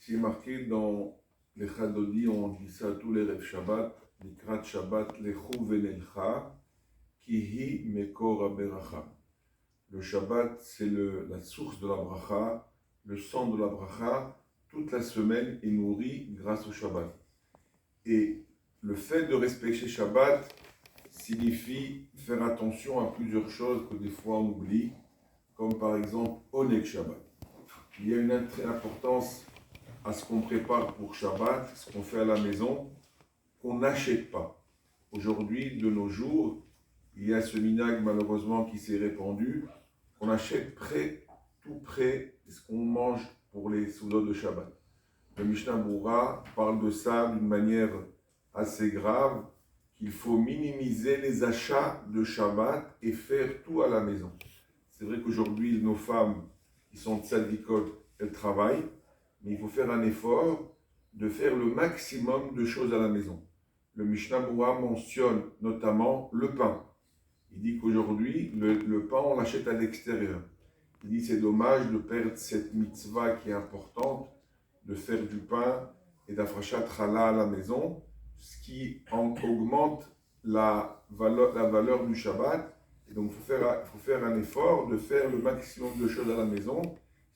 C'est marqué dans les Chadodi, on dit ça tous les rêves Shabbat, Mikrat Shabbat, Lechu Venelcha, Kihi Mekor Aberacha. Le Shabbat, c'est la source de la bracha, le sang de la bracha, toute la semaine est nourri grâce au Shabbat. Et le fait de respecter Shabbat signifie faire attention à plusieurs choses que des fois on oublie, comme par exemple Oneg Shabbat. Il y a une importance à ce qu'on prépare pour Shabbat, ce qu'on fait à la maison, qu'on n'achète pas. Aujourd'hui, de nos jours, il y a ce minhag malheureusement qui s'est répandu, qu'on achète tout prêt, ce qu'on mange pour les soudats de Shabbat. Le Mishnah Berurah parle de ça d'une manière assez grave, qu'il faut minimiser les achats de Shabbat et faire tout à la maison. C'est vrai qu'aujourd'hui, nos femmes qui sont tzadikot, elles travaillent, mais il faut faire un effort de faire le maximum de choses à la maison. Le Mishnah Berurah mentionne notamment le pain. Il dit qu'aujourd'hui, le pain, on l'achète à l'extérieur. Il dit c'est dommage de perdre cette mitzvah qui est importante, de faire du pain et d'afrachat challah à la maison, ce qui augmente la valeur du Shabbat. Et donc, il faut faire un effort de faire le maximum de choses à la maison.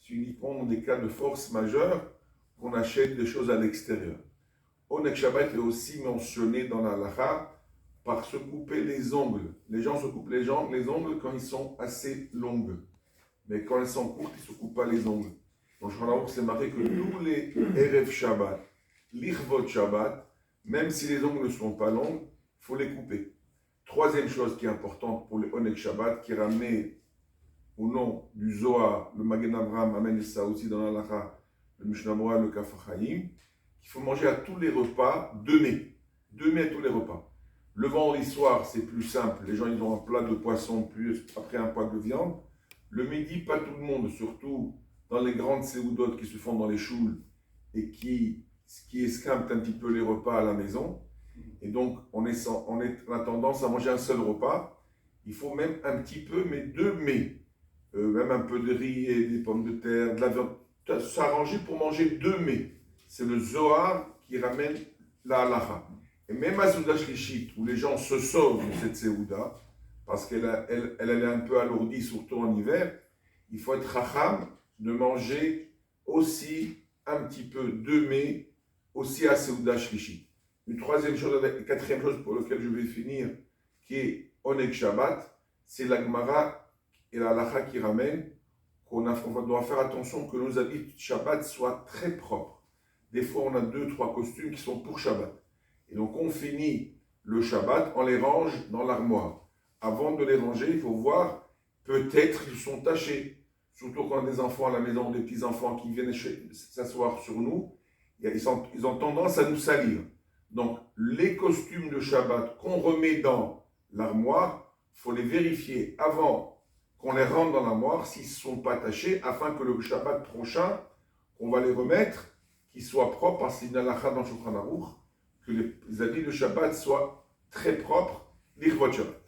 C'est uniquement dans des cas de force majeure qu'on achète des choses à l'extérieur. Oneg Shabbat est aussi mentionné dans la halakha par se couper les ongles. Les gens se coupent les ongles quand ils sont assez longs. Mais quand elles sont courtes, ils ne se coupent pas les ongles. Donc, c'est marqué que tous les Erev Shabbat, l'Ichvot Shabbat, même si les ongles ne sont pas longs, il faut les couper. Troisième chose qui est importante pour les Oneg Shabbat, qui est ramené au nom du Zohar, le Magen Avraham amène ça aussi dans la halakha, le Mishnah Berurah, le Kaf HaChaim, qu'il faut manger à tous les repas 2 mai. 2 mai à tous les repas. Le vendredi soir, c'est plus simple. Les gens, ils ont un plat de poisson, plus après un plat de viande. Le midi, pas tout le monde, surtout dans les grandes séoudotes qui se font dans les choules et qui escampent un petit peu les repas à la maison. Et donc, on a tendance à manger un seul repas. Il faut même un petit peu, mais 2 mets. Même un peu de riz et des pommes de terre, de la viande. S'arranger pour manger 2 mets. C'est le Zohar qui ramène la halakha. Et même à Souda Shlishit, où les gens se sauvent de cette séouda, parce qu'elle est un peu alourdie, surtout en hiver, il faut être racham de manger aussi un petit peu 2 mets, aussi à Séouda Shlishit. Une quatrième chose pour laquelle je vais finir, qui est Oneg Shabbat, c'est la Gemara et la halakha qui ramène qu'on doit faire attention que nos habits Shabbat soient très propres. Des fois, on a 2-3 costumes qui sont pour Shabbat. Et donc, on finit le Shabbat, on les range dans l'armoire. Avant de les ranger, il faut voir, peut-être ils sont tachés. Surtout quand on a des enfants à la maison, des petits-enfants qui viennent s'asseoir sur nous, ils ont tendance à nous salir. Donc, les costumes de Shabbat qu'on remet dans l'armoire, il faut les vérifier avant qu'on les rentre dans l'armoire s'ils ne sont pas tachés, afin que le Shabbat prochain, on va les remettre, qu'ils soient propres, parce qu'il y a une halakha dans Shulchan Aruch, que les habits de Shabbat soient très propres, l'Ichvot Shabbat.